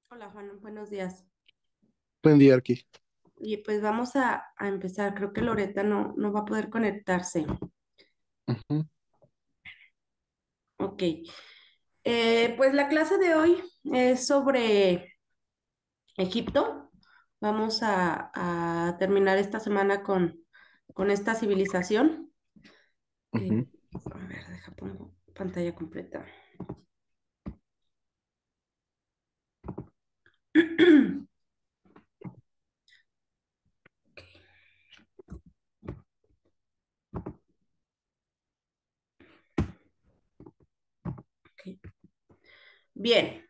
Hola Juan, buenos días. Buen día, Arqui. Y pues vamos a empezar. Creo que Loreta no va a poder conectarse. Ujú, Ok. Pues la clase de hoy es sobre Egipto. Vamos a terminar esta semana con esta civilización. Eh, ujú. a ver, deja pongo pantalla completa. Ok. Bien.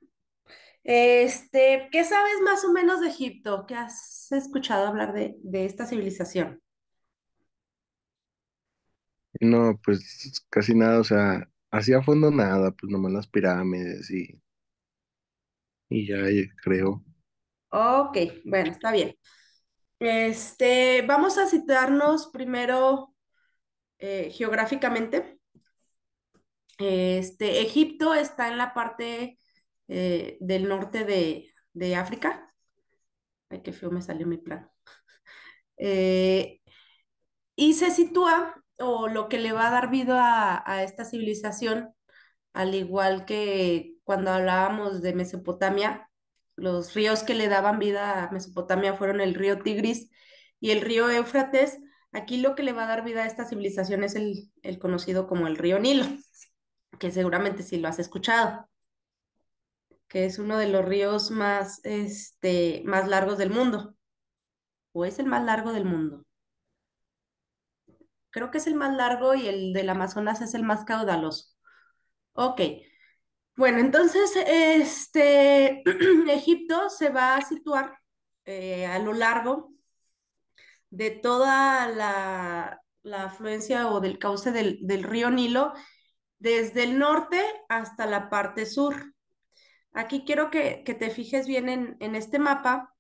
¿Qué sabes más o menos de Egipto? ¿Qué has escuchado hablar de esta civilización? No, pues casi nada, o sea, así a fondo nada, pues nomás las pirámides y ya creo. Ok, bueno, está bien. Vamos a citarnos primero geográficamente. Egipto está en la parte del norte de África. Ay, qué feo me salió mi plan. Eh, y se sitúa, o lo que le va a dar vida a esta civilización, al igual que cuando hablábamos de Mesopotamia, los ríos que le daban vida a Mesopotamia fueron el río Tigris y el río Éufrates. Aquí lo que le va a dar vida a esta civilización es el conocido como el río Nilo, que seguramente sí lo has escuchado, que es uno de los ríos más largos del mundo, o es el más largo del mundo. Creo que es el más largo y el del Amazonas es el más caudaloso. Ok, bueno, entonces, Egipto se va a situar a lo largo de toda la afluencia o del cauce del río Nilo, desde el norte hasta la parte sur. Aquí quiero que te fijes bien en este mapa,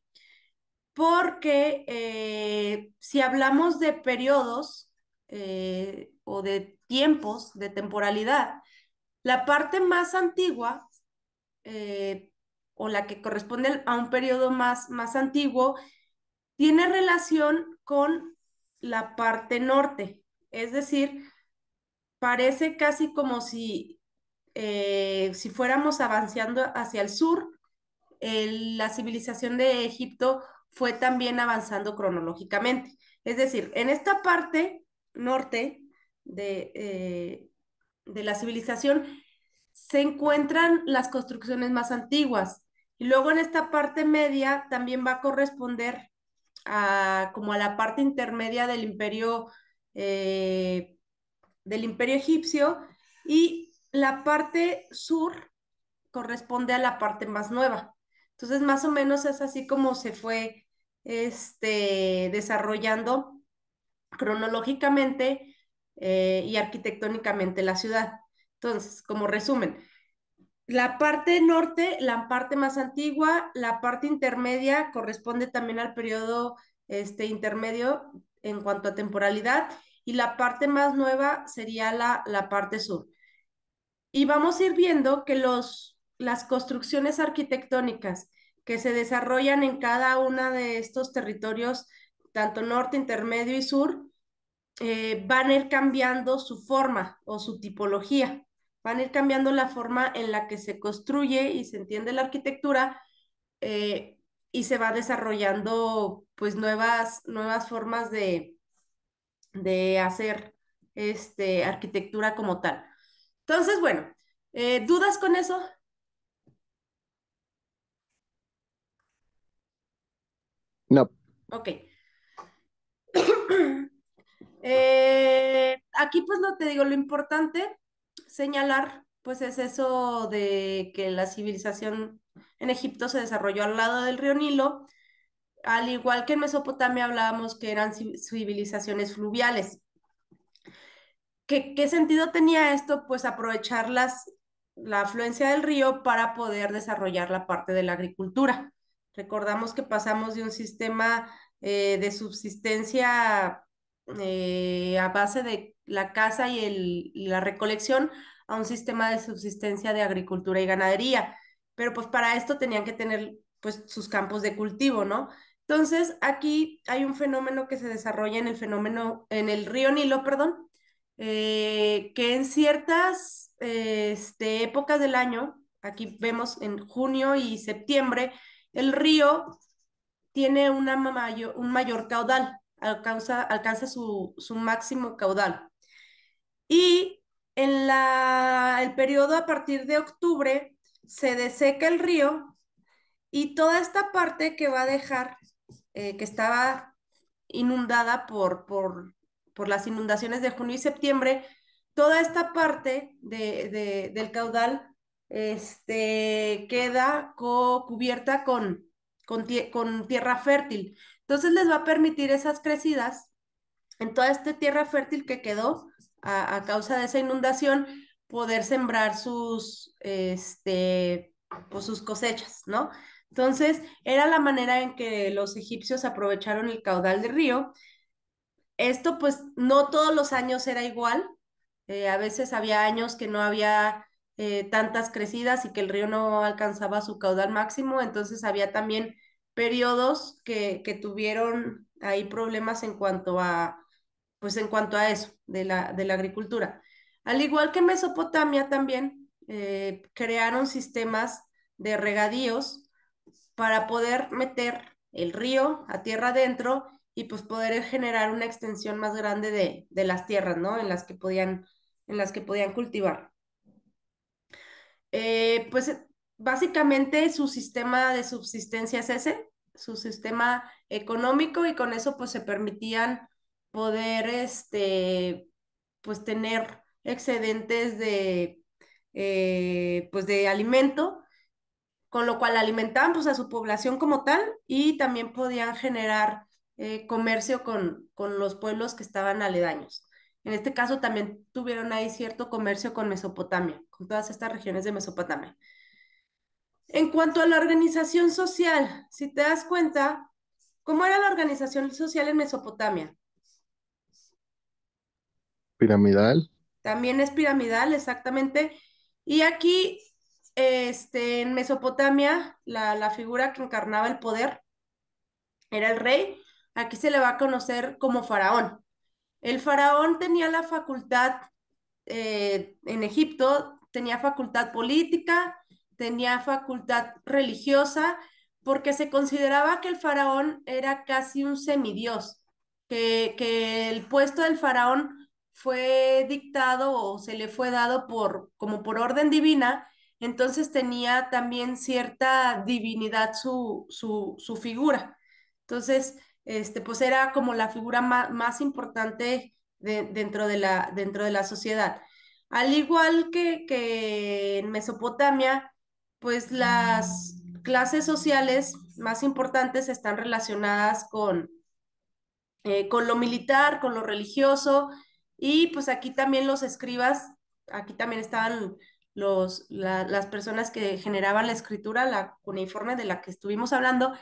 porque si hablamos de periodos o de tiempos, de temporalidad, la parte más antigua eh, o la que corresponde a un periodo más antiguo, tiene relación con la parte norte. Es decir, parece casi como si fuéramos avanzando hacia el sur, la civilización de Egipto fue también avanzando cronológicamente. Es decir, en esta parte norte de, eh, de la civilización se encuentran las construcciones más antiguas. Y luego en esta parte media también va a corresponder como a la parte intermedia eh, del imperio egipcio, y la parte sur corresponde a la parte más nueva. Entonces, más o menos es así como se fue desarrollando cronológicamente y arquitectónicamente la ciudad. Entonces, como resumen, la parte norte, la parte más antigua, la parte intermedia corresponde también al periodo intermedio en cuanto a temporalidad, y la parte más nueva sería la parte sur. Y vamos a ir viendo que las construcciones arquitectónicas que se desarrollan en cada una de estos territorios, tanto norte, intermedio y sur, van a ir cambiando su forma o su tipología, van a ir cambiando la forma en la que se construye y se entiende la arquitectura, eh, y se va desarrollando pues nuevas formas de hacer arquitectura como tal. Entonces, bueno, ¿dudas con eso? No, Ok. Aquí pues te digo, lo importante señalar pues es eso de que la civilización en Egipto se desarrolló al lado del río Nilo, al igual que en Mesopotamia hablábamos que eran civilizaciones fluviales. ¿Qué sentido tenía esto? Pues aprovechar la afluencia del río para poder desarrollar la parte de la agricultura. Recordamos que pasamos de un sistema de subsistencia a base de la caza y la recolección a un sistema de subsistencia de agricultura y ganadería. Pero pues para esto tenían que tener pues sus campos de cultivo, ¿no? Entonces, aquí hay un fenómeno que se desarrolla en el río Nilo, perdón, que en ciertas épocas del año, aquí vemos en junio y septiembre, el río tiene un mayor caudal, alcanza su máximo caudal. Y el periodo a partir de octubre se deseca el río y toda esta parte que va a dejar, que estaba inundada por las inundaciones de junio y septiembre, toda esta parte del caudal queda cubierta con tierra fértil. Entonces les va a permitir esas crecidas en toda esta tierra fértil que quedó a causa de esa inundación, poder sembrar pues sus cosechas, ¿no? Entonces, era la manera en que los egipcios aprovecharon el caudal del río. Esto, pues, no todos los años era igual. A veces había años que no había tantas crecidas y que el río no alcanzaba su caudal máximo. Entonces, había también periodos que tuvieron ahí problemas pues en cuanto a eso, de la agricultura. Al igual que en Mesopotamia también crearon sistemas de regadíos para poder meter el río a tierra adentro y pues poder generar una extensión más grande de las tierras, ¿no? En las que podían cultivar. Pues básicamente su sistema de subsistencia es ese, su sistema económico y con eso pues se permitían poder pues tener excedentes pues de alimento, con lo cual alimentaban pues a su población como tal y también podían generar comercio con los pueblos que estaban aledaños. En este caso también tuvieron ahí cierto comercio con Mesopotamia, con todas estas regiones de Mesopotamia. En cuanto a la organización social, si te das cuenta, ¿cómo era la organización social en Mesopotamia? Piramidal, También es piramidal, exactamente. Y aquí, en Mesopotamia, la figura que encarnaba el poder era el rey. Aquí se le va a conocer como faraón. El faraón tenía la facultad, en Egipto, tenía facultad política, tenía facultad religiosa, porque se consideraba que el faraón era casi un semidios, que el puesto del faraón fue dictado o se le fue dado como por orden divina, entonces tenía también cierta divinidad su figura. Entonces, pues era como la figura más importante dentro de la sociedad. Al igual que en Mesopotamia, pues las clases sociales más importantes están relacionadas con lo militar, con lo religioso, y pues aquí también los escribas, aquí también estaban las personas que generaban la escritura, la cuneiforme de la que estuvimos hablando.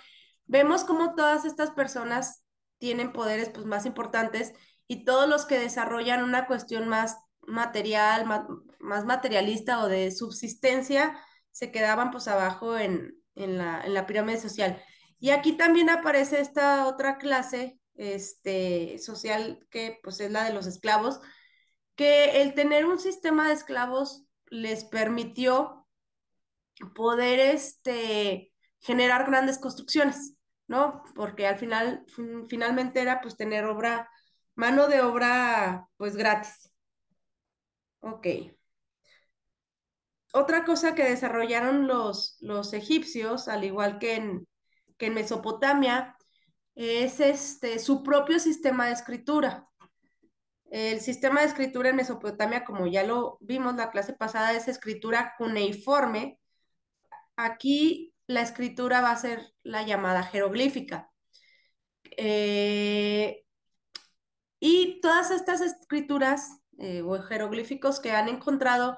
Vemos cómo todas estas personas tienen poderes pues más importantes y todos los que desarrollan una cuestión más material, más materialista o de subsistencia, se quedaban pues abajo en la pirámide social. Y aquí también aparece esta otra clase social que pues es la de los esclavos, que el tener un sistema de esclavos les permitió poder generar grandes construcciones, ¿no? Porque al final, finalmente era pues tener mano de obra pues gratis. Ok. Otra cosa que desarrollaron los egipcios, al igual que en Mesopotamia, es su propio sistema de escritura. El sistema de escritura en Mesopotamia, como ya lo vimos la clase pasada, es escritura cuneiforme. Aquí la escritura va a ser la llamada jeroglífica. Eh, y todas estas escrituras o jeroglíficos que han encontrado,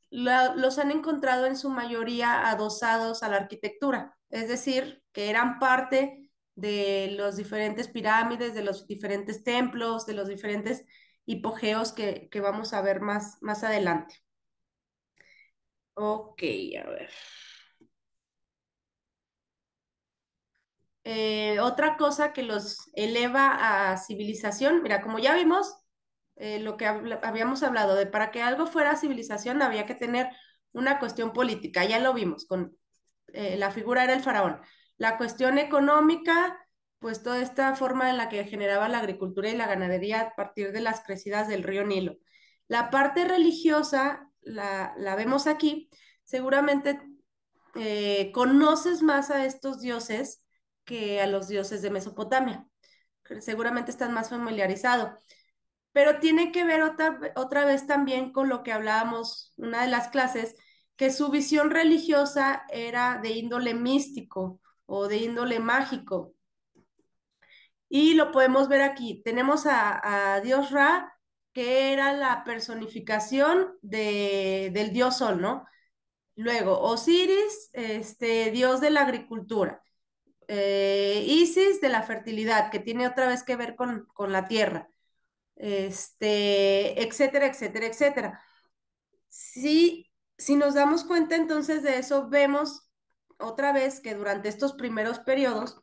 los han encontrado en su mayoría adosados a la arquitectura, es decir, que eran parte de los diferentes pirámides, de los diferentes templos, de los diferentes hipogeos que vamos a ver más adelante. Ok, a ver. Otra cosa que los eleva a civilización, mira, como ya vimos, lo que habíamos hablado de para que algo fuera civilización había que tener una cuestión política, ya lo vimos, con la figura era el faraón. La cuestión económica, pues toda esta forma en la que generaba la agricultura y la ganadería a partir de las crecidas del río Nilo. La parte religiosa, la vemos aquí, seguramente conoces más a estos dioses que a los dioses de Mesopotamia. Seguramente estás más familiarizado, pero tiene que ver otra vez también con lo que hablábamos una de las clases, que su visión religiosa era de índole místico o de índole mágico. Y lo podemos ver aquí. Tenemos a Dios Ra, que era la personificación del dios Sol, ¿no? Luego, Osiris, dios de la agricultura. Isis, de la fertilidad, que tiene otra vez que ver con la tierra. Etcétera, etcétera, etcétera. Si nos damos cuenta entonces de eso, vemos otra vez que durante estos primeros periodos,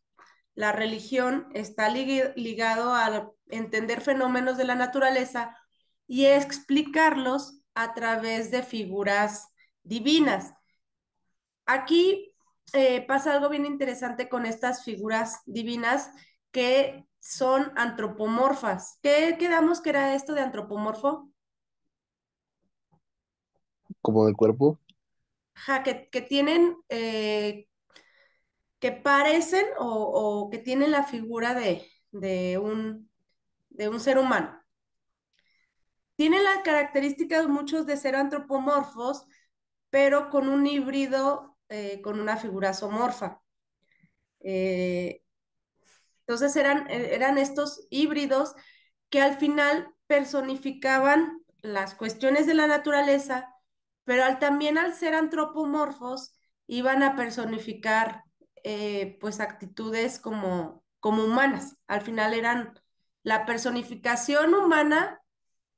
la religión está ligado a entender fenómenos de la naturaleza y explicarlos a través de figuras divinas. Aquí pasa algo bien interesante con estas figuras divinas que son antropomorfas. ¿Qué quedamos que era esto de antropomorfo? como de cuerpo, Ja, que tienen, que parecen o que tienen la figura de un ser humano. Tienen las características muchos de ser antropomorfos, pero con un híbrido, con una figura zoomorfa. Eh, Entonces eran estos híbridos que al final personificaban las cuestiones de la naturaleza, pero también al ser antropomorfos iban a personificar pues actitudes como humanas. Al final eran la personificación humana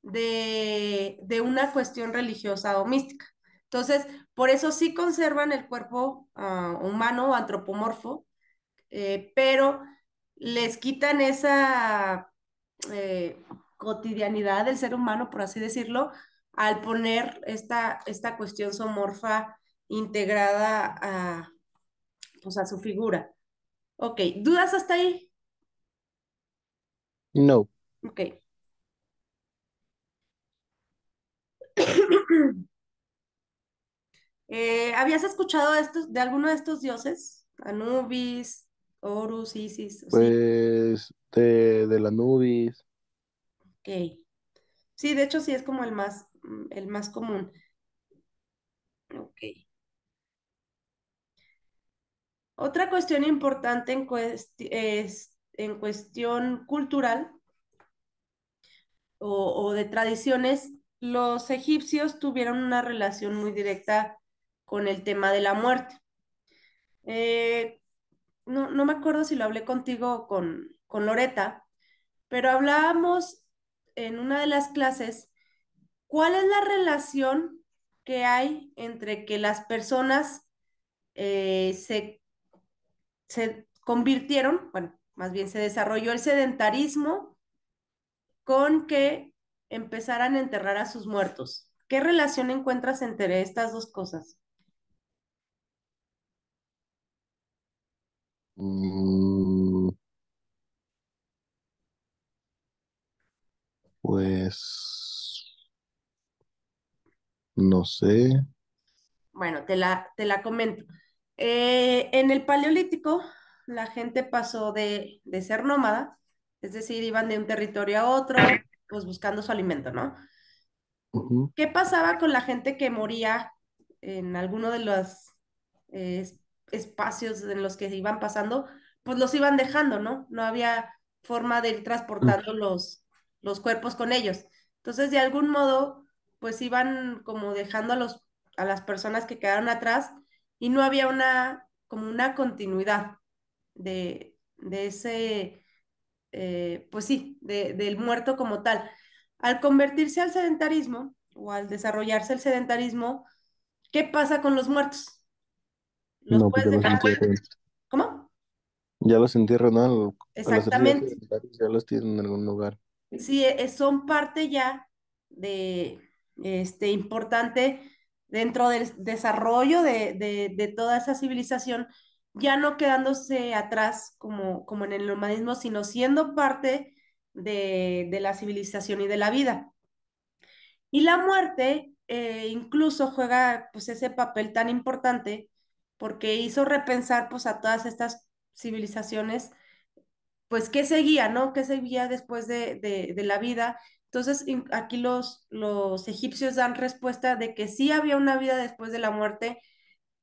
de una cuestión religiosa o mística. Entonces, por eso sí conservan el cuerpo humano o antropomorfo, pero les quitan esa cotidianidad del ser humano, por así decirlo, al poner esta cuestión somorfa integrada pues a su figura. Ok, ¿dudas hasta ahí? no, Ok. ¿Habías escuchado de alguno de estos dioses? Anubis, Horus, Isis, sí. pues de la nubis, Ok. Sí, de hecho sí es como el más común. Ok. Otra cuestión importante en cuestión cultural o de tradiciones, los egipcios tuvieron una relación muy directa con el tema de la muerte. Eh, no me acuerdo si lo hablé contigo o con Loreta, pero hablábamos en una de las clases cuál es la relación que hay entre que las personas se convirtieron, bueno, más bien se desarrolló el sedentarismo con que empezaran a enterrar a sus muertos. ¿Qué relación encuentras entre estas dos cosas? mm, pues no sé, Bueno, te la comento. En el Paleolítico, la gente pasó de ser nómada, es decir, iban de un territorio a otro, pues buscando su alimento, ¿no? ujú, ¿Qué pasaba con la gente que moría en alguno de los eh, espacios en los que se iban pasando? Pues los iban dejando, ¿no? No había forma de ir transportando los cuerpos con ellos. Entonces, de algún modo, pues iban como dejando a las personas que quedaron atrás y no había como una continuidad de ese, pues sí, del muerto como tal. Al convertirse al sedentarismo o al desarrollarse el sedentarismo, ¿qué pasa con los muertos? ¿Los no, pues puedes ya no se dejar? entierran, ¿Cómo? Ya los entierran, ¿no? Al hacer ya Exactamente. sedentarios, ya los tienen en algún lugar. Sí, son parte ya de importante dentro del desarrollo de toda esa civilización, ya no quedándose atrás como en el nomadismo, sino siendo parte de la civilización y de la vida. Y la muerte incluso juega pues ese papel tan importante porque hizo repensar pues a todas estas civilizaciones pues qué seguía, ¿no? ¿Qué seguía después de la vida? Entonces, aquí los egipcios dan respuesta de que sí había una vida después de la muerte.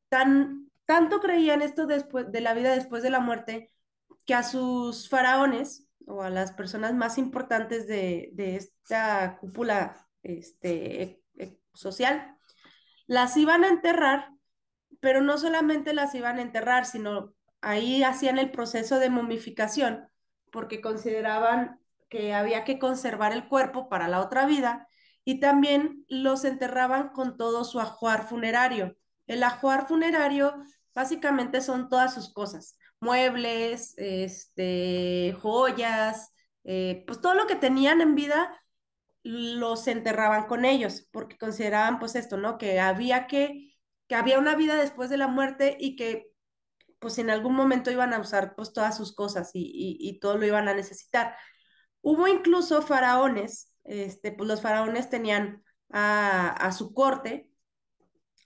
Tanto creían esto después de la vida después de la muerte que a sus faraones o a las personas más importantes de esta cúpula social, las iban a enterrar, pero no solamente las iban a enterrar, sino ahí hacían el proceso de momificación, porque consideraban que había que conservar el cuerpo para la otra vida, y también los enterraban con todo su ajuar funerario. El ajuar funerario básicamente son todas sus cosas, muebles, joyas, pues todo lo que tenían en vida los enterraban con ellos, porque consideraban pues esto, ¿no? Que había una vida después de la muerte y que pues en algún momento iban a usar pues todas sus cosas y todo lo iban a necesitar. Hubo incluso faraones, pues los faraones tenían a su corte,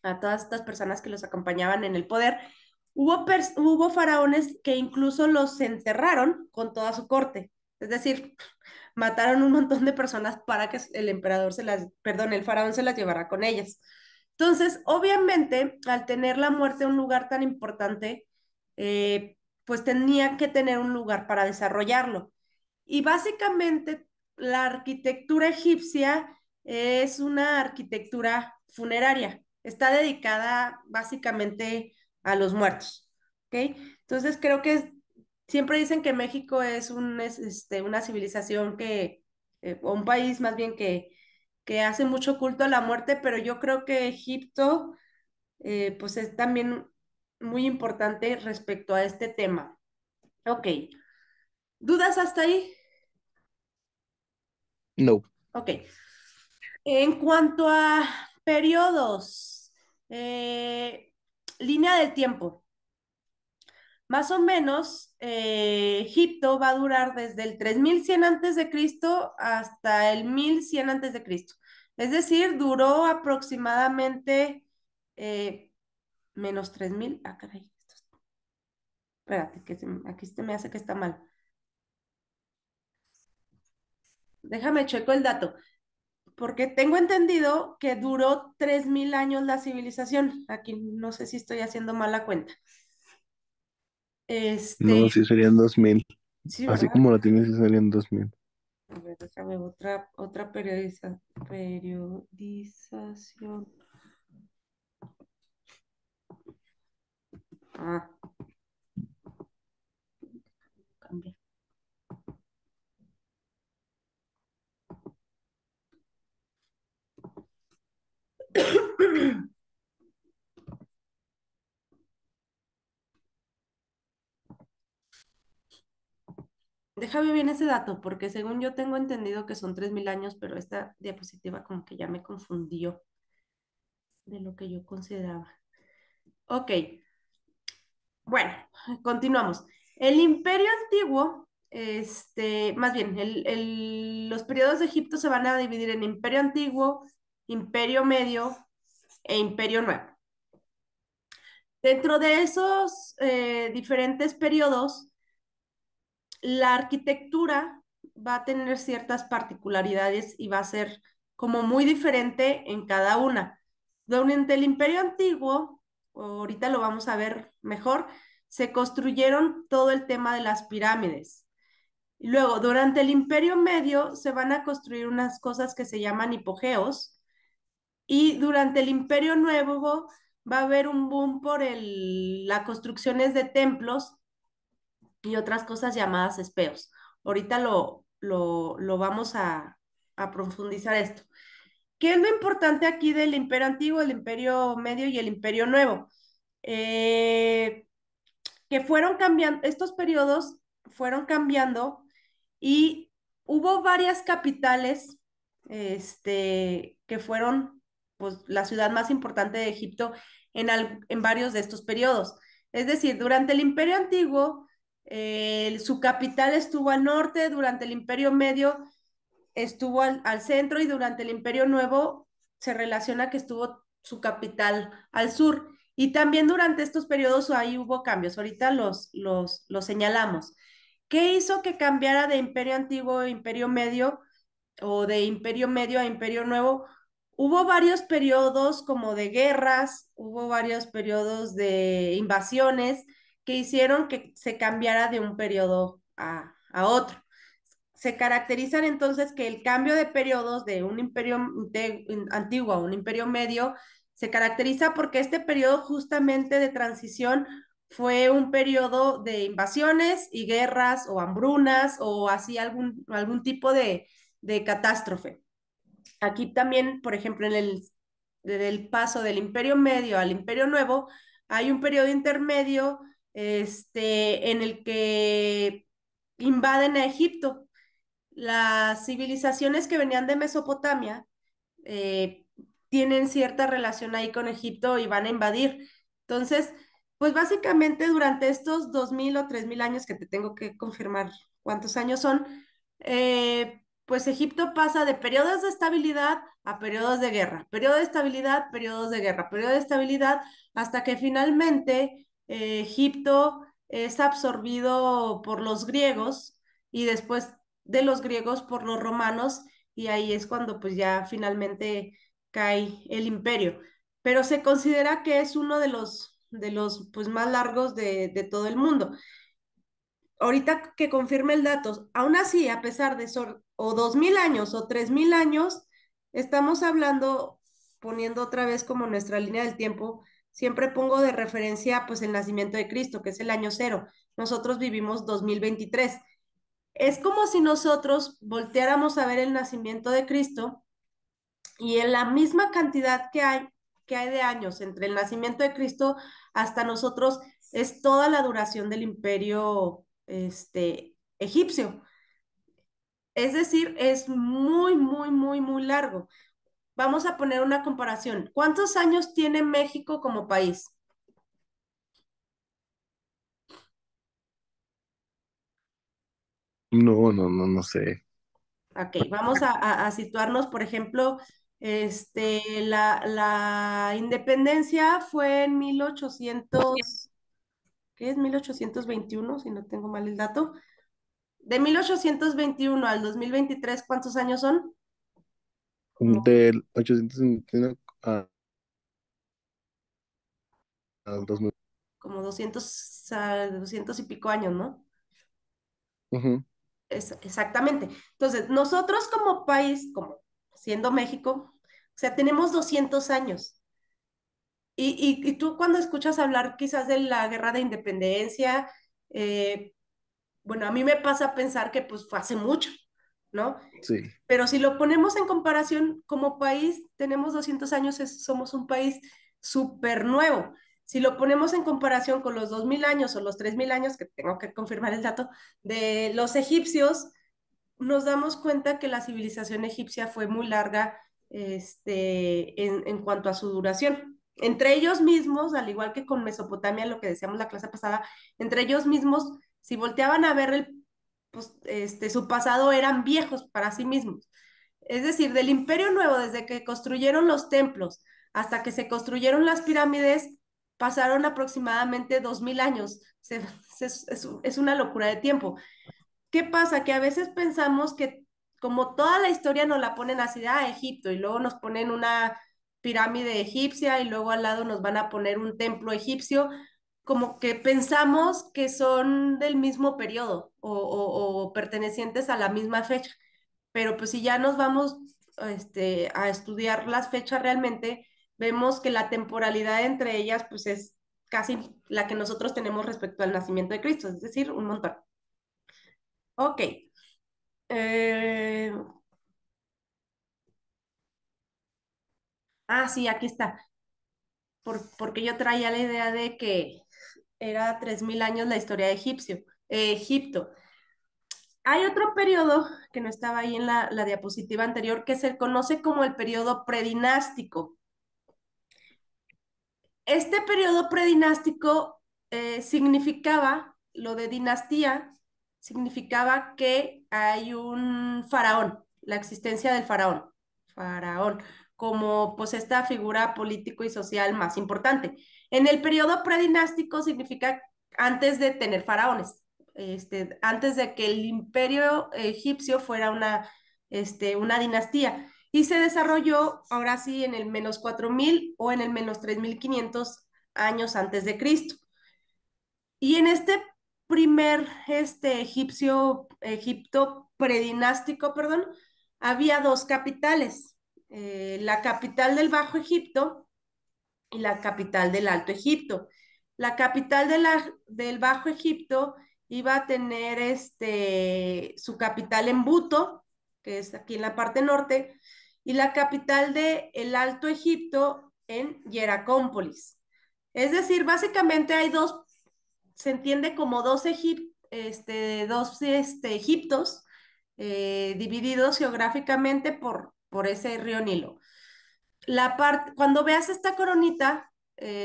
a todas estas personas que los acompañaban en el poder. Hubo faraones que incluso los enterraron con toda su corte. Es decir, mataron un montón de personas para que el emperador perdón, el faraón se las llevara con ellas. Entonces, obviamente, al tener la muerte en un lugar tan importante, pues tenía que tener un lugar para desarrollarlo. Y básicamente la arquitectura egipcia es una arquitectura funeraria. Está dedicada básicamente a los muertos. ¿Ok? Entonces creo que siempre dicen que México es una civilización o un país más bien que hace mucho culto a la muerte, pero yo creo que Egipto pues es también muy importante respecto a este tema. Ok, ¿dudas hasta ahí? No, Ok. En cuanto a periodos, línea del tiempo, más o menos Egipto va a durar desde el 3100 antes de Cristo hasta el 1100 antes de Cristo. Es decir, duró aproximadamente menos 3000. Ah, caray. Espérate, aquí se me hace que está mal. Déjame checo el dato. Porque tengo entendido que duró 3000 años la civilización. Aquí no sé si estoy haciendo mal la cuenta. no, sí serían 2000. Sí, Así ¿verdad? como lo tienes, sí serían 2000. A ver, déjame otra periodización. Ah, cambia. Déjame bien ese dato, porque según yo tengo entendido que son 3000 años, pero esta diapositiva como que ya me confundió de lo que yo consideraba. Ok, bueno, continuamos. El Imperio Antiguo, más bien, los periodos de Egipto se van a dividir en Imperio Antiguo, Imperio Medio e Imperio Nuevo. Dentro de esos diferentes periodos, la arquitectura va a tener ciertas particularidades y va a ser como muy diferente en cada una. Durante el Imperio Antiguo, ahorita lo vamos a ver mejor, se construyeron todo el tema de las pirámides. Y luego, durante el Imperio Medio, se van a construir unas cosas que se llaman hipogeos. Y durante el Imperio Nuevo va a haber un boom por las construcciones de templos y otras cosas llamadas espeos. Ahorita lo vamos a profundizar esto. ¿Qué es lo importante aquí del Imperio Antiguo, el Imperio Medio y el Imperio Nuevo? Eh, que fueron cambiando, estos periodos fueron cambiando y hubo varias capitales, que fueron, pues, la ciudad más importante de Egipto en varios de estos periodos. Es decir, durante el Imperio Antiguo, su capital estuvo al norte, durante el Imperio Medio estuvo al centro y durante el Imperio Nuevo se relaciona que estuvo su capital al sur. Y también durante estos periodos ahí hubo cambios. Ahorita los señalamos. ¿Qué hizo que cambiara de Imperio Antiguo a Imperio Medio o de Imperio Medio a Imperio Nuevo? Hubo varios periodos como de guerras, hubo varios periodos de invasiones que hicieron que se cambiara de un periodo a otro. Se caracterizan entonces que el cambio de periodos de un imperio antiguo a un imperio medio se caracteriza porque este periodo justamente de transición fue un periodo de invasiones y guerras o hambrunas o así algún tipo de catástrofe. Aquí también, por ejemplo, desde el paso del Imperio Medio al Imperio Nuevo, hay un periodo intermedio en el que invaden a Egipto. Las civilizaciones que venían de Mesopotamia eh, tienen cierta relación ahí con Egipto y van a invadir. Entonces, pues básicamente durante estos 2000 o 3000 años que te tengo que confirmar cuántos años son, pues Egipto pasa de periodos de estabilidad a periodos de guerra, periodo de estabilidad, periodos de guerra, periodo de estabilidad, hasta que finalmente Egipto es absorbido por los griegos y después de los griegos por los romanos y ahí es cuando pues ya finalmente cae el imperio. Pero se considera que es uno de los pues más largos de todo el mundo. Ahorita que confirme el dato, aún así, a pesar de o 2000 años o 3000 años, estamos hablando, poniendo otra vez como nuestra línea del tiempo, siempre pongo de referencia pues el nacimiento de Cristo, que es el año cero. Nosotros vivimos 2023. Es como si nosotros volteáramos a ver el nacimiento de Cristo y en la misma cantidad que hay de años entre el nacimiento de Cristo hasta nosotros es toda la duración del imperio egipcio. Es decir, es muy, muy, muy, muy largo. Vamos a poner una comparación. ¿Cuántos años tiene México como país? No, no, no, no sé. Ok, vamos a situarnos, por ejemplo, la independencia fue en 1800, ¿qué es? 1821, si no tengo mal el dato. De 1821 al 2023, ¿cuántos años son? Como, Del 821 a 2000. como 200 y pico años, ¿no? Ujú. Exactamente. Entonces, nosotros como país, como siendo México, o sea, tenemos 200 años. Y tú cuando escuchas hablar quizás de la guerra de independencia, eh, bueno, a mí me pasa a pensar que pues fue hace mucho, ¿no? Sí, Pero si lo ponemos en comparación como país, tenemos 200 años, somos un país súper nuevo. Si lo ponemos en comparación con los 2000 años o los 3000 años, que tengo que confirmar el dato, de los egipcios, nos damos cuenta que la civilización egipcia fue muy larga en cuanto a su duración. Entre ellos mismos, al igual que con Mesopotamia, lo que decíamos la clase pasada, entre ellos mismos, si volteaban a ver pues, su pasado, eran viejos para sí mismos. Es decir, del Imperio Nuevo, desde que construyeron los templos hasta que se construyeron las pirámides, pasaron aproximadamente 2000 años. Es una locura de tiempo. ¿Qué pasa? Que a veces pensamos que como toda la historia nos la ponen así de Egipto y luego nos ponen una pirámide egipcia y luego al lado nos van a poner un templo egipcio, como que pensamos que son del mismo periodo o pertenecientes a la misma fecha. Pero pues si ya nos vamos a estudiar las fechas realmente, vemos que la temporalidad entre ellas pues es casi la que nosotros tenemos respecto al nacimiento de Cristo, es decir, un montón. Ok. Eh, sí, aquí está. Porque yo traía la idea de que era 3000 años la historia de Egipto. Hay otro periodo que no estaba ahí en la diapositiva anterior que se conoce como el periodo predinástico. Este periodo predinástico significaba, lo de dinastía, significaba que hay un faraón, la existencia del faraón, como pues esta figura político y social más importante. En el periodo predinástico significa antes de tener faraones, antes de que el imperio egipcio fuera una dinastía y se desarrolló ahora sí en el menos 4000 o en el menos 3500 años antes de Cristo. Y en este primer Egipto predinástico, perdón, había dos capitales, la capital del Bajo Egipto y la capital del Alto Egipto. La capital del Bajo Egipto iba a tener su capital en Buto, que es aquí en la parte norte, y la capital del Alto Egipto en Hieracómpolis. Es decir, básicamente hay dos, se entiende como dos Egiptos divididos geográficamente por ese río Nilo. Cuando veas esta coronita,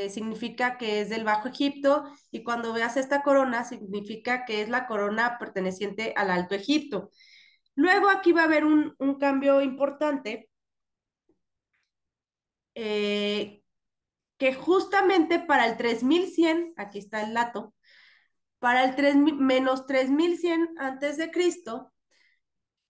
significa que es del Bajo Egipto, y cuando veas esta corona, significa que es la corona perteneciente al Alto Egipto. Luego aquí va a haber un cambio importante, eh, que justamente para el 3100, aquí está el dato, para el menos 3100 antes de Cristo,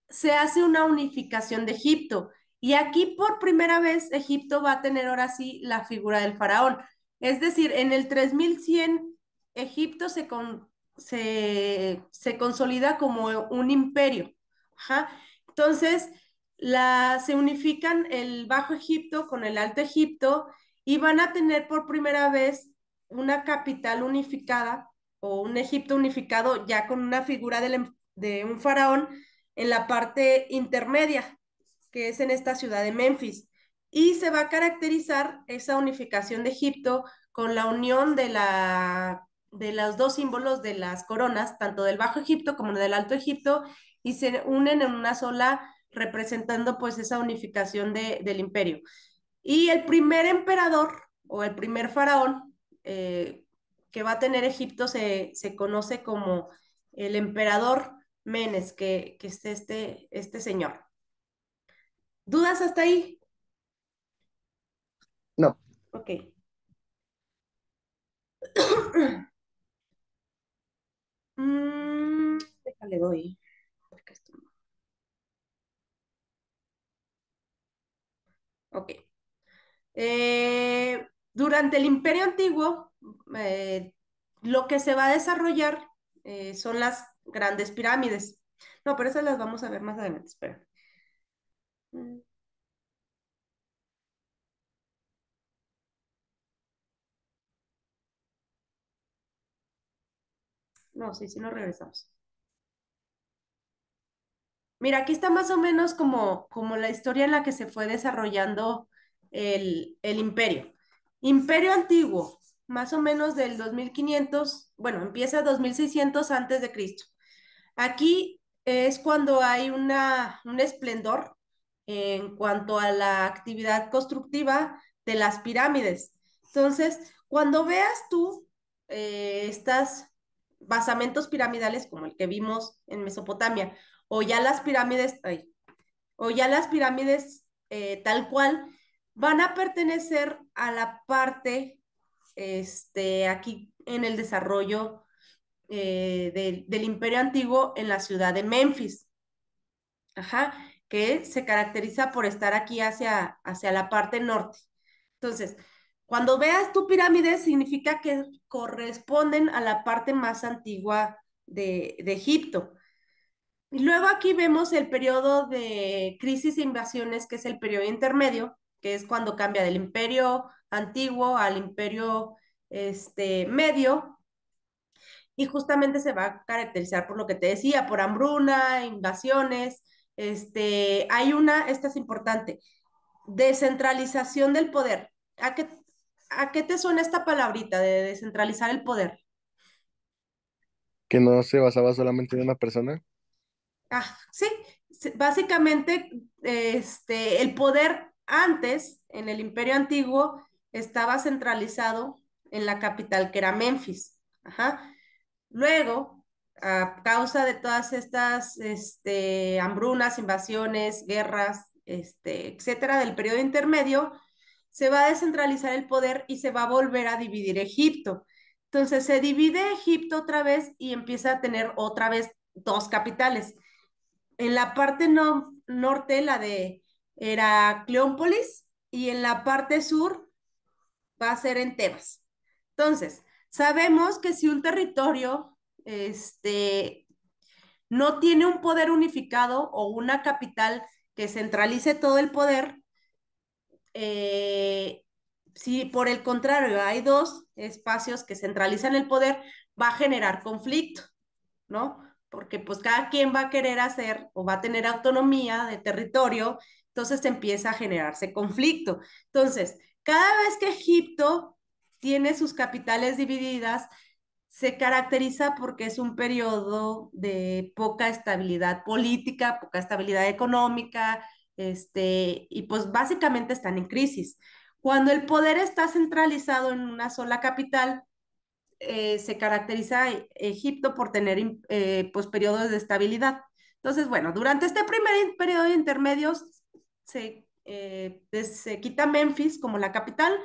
se hace una unificación de Egipto. Y aquí por primera vez Egipto va a tener ahora sí la figura del faraón. Es decir, en el 3100 Egipto se consolida como un imperio. Ajá. Entonces, se unifican el Bajo Egipto con el Alto Egipto y van a tener por primera vez una capital unificada o un Egipto unificado ya con una figura de un faraón en la parte intermedia, que es en esta ciudad de Memphis. Y se va a caracterizar esa unificación de Egipto con la unión de los dos símbolos de las coronas, tanto del Bajo Egipto como del Alto Egipto, y se unen en una sola, representando pues esa unificación del imperio. Y el primer emperador o el primer faraón que va a tener Egipto se conoce como el emperador Menes, que es este señor. ¿Dudas hasta ahí? No, Ok. Déjale doy. Porque esto no. Ok. Durante el Imperio Antiguo, eh, lo que se va a desarrollar son las grandes pirámides. No, pero esas las vamos a ver más adelante. Espera. Mm, No, sí, sí, nos regresamos. Mira, aquí está más o menos como la historia en la que se fue desarrollando el imperio. Imperio antiguo, más o menos del 2500, bueno, empieza 2600 antes de Cristo. Aquí es cuando hay un esplendor en cuanto a la actividad constructiva de las pirámides. Entonces, cuando veas tú estas basamentos piramidales como el que vimos en Mesopotamia, o ya las pirámides, o ya las pirámides tal cual, van a pertenecer a la parte, aquí en el desarrollo del Imperio Antiguo en la ciudad de Memphis, ajá, que se caracteriza por estar aquí hacia la parte norte. Entonces, cuando veas tu pirámide, significa que corresponden a la parte más antigua de Egipto. Y luego aquí vemos el periodo de crisis e invasiones, que es el periodo intermedio, que es cuando cambia del imperio antiguo al imperio medio, y justamente se va a caracterizar por lo que te decía, por hambruna, invasiones. Esta es importante, descentralización del poder. ¿A qué te suena esta palabrita de descentralizar el poder? Que no se basaba solamente en una persona. Sí, básicamente el poder antes, en el Imperio Antiguo, estaba centralizado en la capital que era Memphis. Ajá. Luego, a causa de todas estas hambrunas, invasiones, guerras, etcétera, del periodo intermedio, se va a descentralizar el poder y se va a volver a dividir Egipto. Entonces se divide Egipto otra vez y empieza a tener otra vez dos capitales. En la parte norte, la de Heracleópolis, y en la parte sur va a ser en Tebas. Entonces, sabemos que si un territorio no tiene un poder unificado o una capital que centralice todo el poder, eh, si por el contrario hay dos espacios que centralizan el poder, va a generar conflicto, ¿no? Porque pues cada quien va a querer hacer o va a tener autonomía de territorio, entonces empieza a generarse conflicto. Entonces, cada vez que Egipto tiene sus capitales divididas, se caracteriza porque es un periodo de poca estabilidad política, poca estabilidad económica, y pues básicamente están en crisis. Cuando el poder está centralizado en una sola capital, se caracteriza Egipto por tener pues periodos de estabilidad. Entonces, bueno, durante este primer periodo de intermedios se quita Memphis como la capital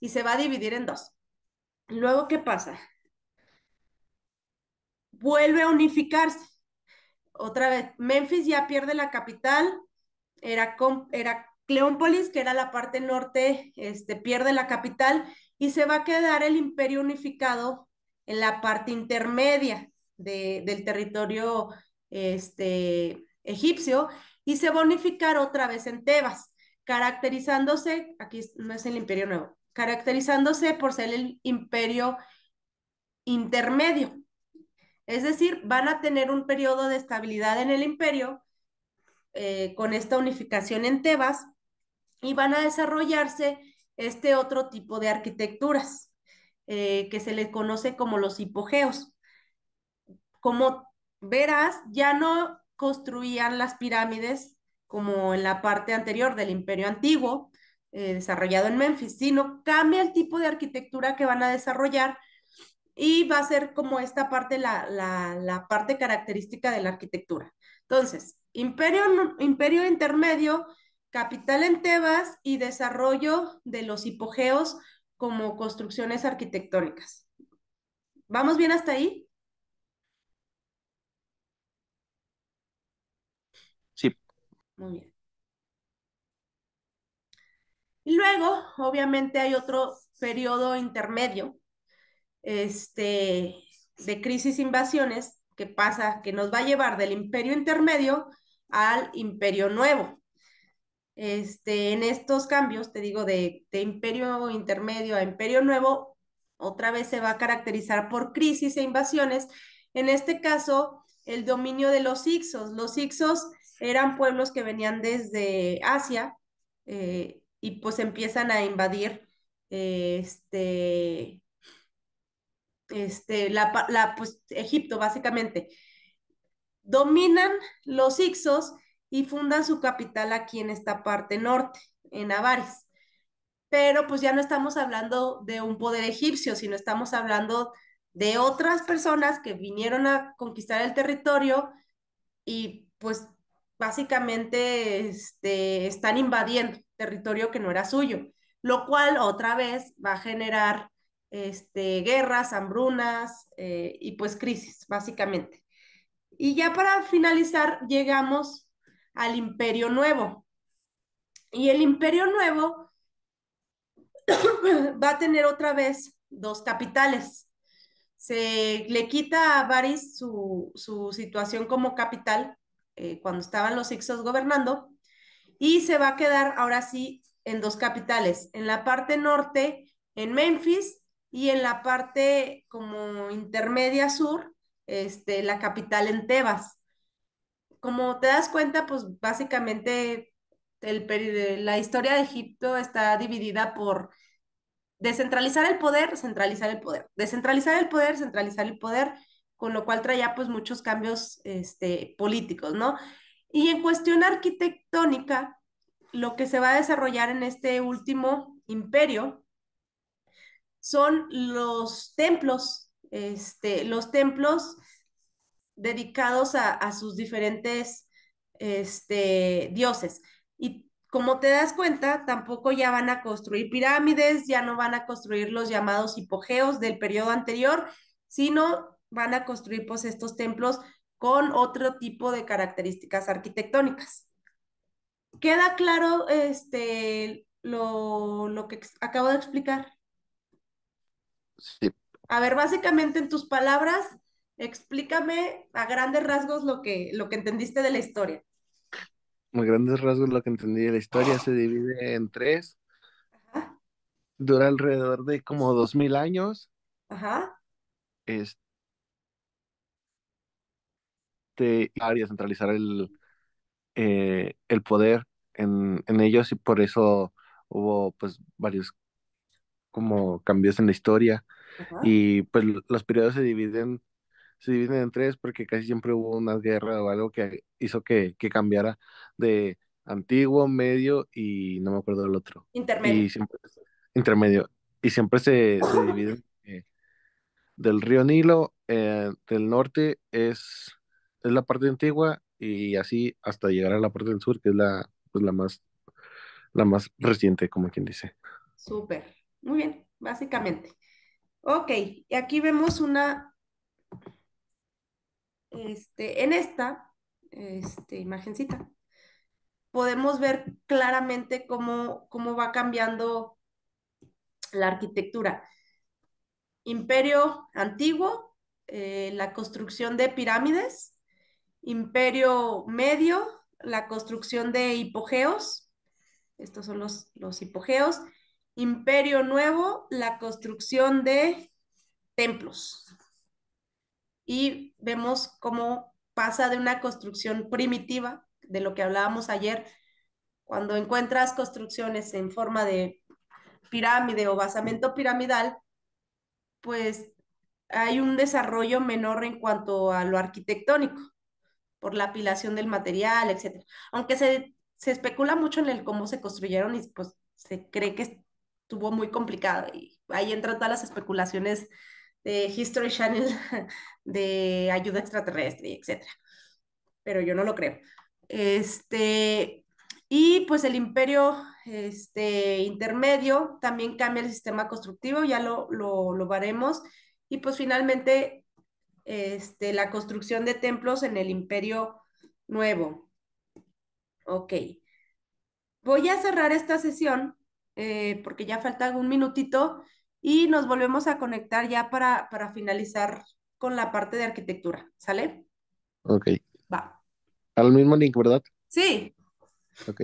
y se va a dividir en dos. Luego, ¿qué pasa? Vuelve a unificarse. Otra vez, Memphis ya pierde la capital, era Cleópolis, que era la parte norte, pierde la capital y se va a quedar el imperio unificado en la parte intermedia del territorio egipcio y se va a unificar otra vez en Tebas, caracterizándose, aquí no es el imperio nuevo, caracterizándose por ser el imperio intermedio. Es decir, van a tener un periodo de estabilidad en el imperio con esta unificación en Tebas y van a desarrollarse este otro tipo de arquitecturas que se les conoce como los hipogeos. Como verás, ya no construían las pirámides como en la parte anterior del Imperio Antiguo, desarrollado en Memphis, sino cambia el tipo de arquitectura que van a desarrollar y va a ser como esta parte, la parte característica de la arquitectura. Entonces, imperio intermedio, capital en Tebas y desarrollo de los hipogeos como construcciones arquitectónicas. ¿Vamos bien hasta ahí? Sí, Muy bien. Y luego, obviamente, hay otro periodo intermedio, este, de crisis invasiones, que pasa, que nos va a llevar del imperio intermedio al imperio nuevo. En estos cambios, te digo, de imperio intermedio a imperio nuevo, otra vez se va a caracterizar por crisis e invasiones. En este caso, el dominio de los Hicsos. Los Hicsos eran pueblos que venían desde Asia y pues empiezan a invadir eh, este, pues, Egipto, básicamente. Dominan los Hicsos y fundan su capital aquí en esta parte norte, en Avaris. Pero pues ya no estamos hablando de un poder egipcio, sino estamos hablando de otras personas que vinieron a conquistar el territorio y pues básicamente están invadiendo territorio que no era suyo, lo cual otra vez va a generar guerras, hambrunas y pues crisis, básicamente. Y ya para finalizar, llegamos al Imperio Nuevo. Y el Imperio Nuevo va a tener otra vez dos capitales. Se le quita a Varys su situación como capital cuando estaban los Hicsos gobernando y se va a quedar ahora sí en dos capitales, en la parte norte en Memphis y en la parte como intermedia sur, la capital en Tebas. Como te das cuenta, pues básicamente la historia de Egipto está dividida por descentralizar el poder, centralizar el poder, descentralizar el poder, centralizar el poder, con lo cual traía pues muchos cambios políticos, ¿no? Y en cuestión arquitectónica, lo que se va a desarrollar en este último imperio son los templos dedicados a sus diferentes dioses. Y como te das cuenta, tampoco ya van a construir pirámides, ya no van a construir los llamados hipogeos del periodo anterior, sino van a construir pues estos templos con otro tipo de características arquitectónicas. ¿Queda claro lo que acabo de explicar? Sí, A ver, básicamente en tus palabras, explícame a grandes rasgos lo que entendiste de la historia. a grandes rasgos lo que entendí de la historia se divide en tres. Ajá, Dura alrededor de como 2000 años. ajá, Este, área centralizar el poder en ellos y por eso hubo pues varios como cambios en la historia ajá. y pues los periodos se dividen en tres porque casi siempre hubo una guerra o algo que hizo que cambiara de antiguo, medio y no me acuerdo del otro. Intermedio. Y siempre intermedio. Y siempre se dividen del río Nilo, del norte es la parte antigua y así hasta llegar a la parte del sur, que es pues la más reciente, como quien dice. Súper. Muy bien, básicamente. Ok, y aquí vemos una, en esta, imagencita, podemos ver claramente cómo va cambiando la arquitectura. Imperio antiguo, la construcción de pirámides. Imperio medio, la construcción de hipogeos. Estos son los hipogeos. Imperio nuevo, la construcción de templos. Y vemos cómo pasa de una construcción primitiva, de lo que hablábamos ayer, cuando encuentras construcciones en forma de pirámide o basamento piramidal, pues hay un desarrollo menor en cuanto a lo arquitectónico, por la apilación del material, etcétera. Aunque se especula mucho en el cómo se construyeron y pues se cree que estuvo muy complicado y ahí entran todas las especulaciones de History Channel de ayuda extraterrestre, etcétera. Pero yo no lo creo. Este, y pues el imperio intermedio también cambia el sistema constructivo, ya lo veremos. Y pues finalmente la construcción de templos en el imperio nuevo. Ok. Voy a cerrar esta sesión porque ya falta un minutito y nos volvemos a conectar ya para finalizar con la parte de arquitectura. ¿Sale? Ok. Va. Al mismo link, ¿verdad? Sí. Ok.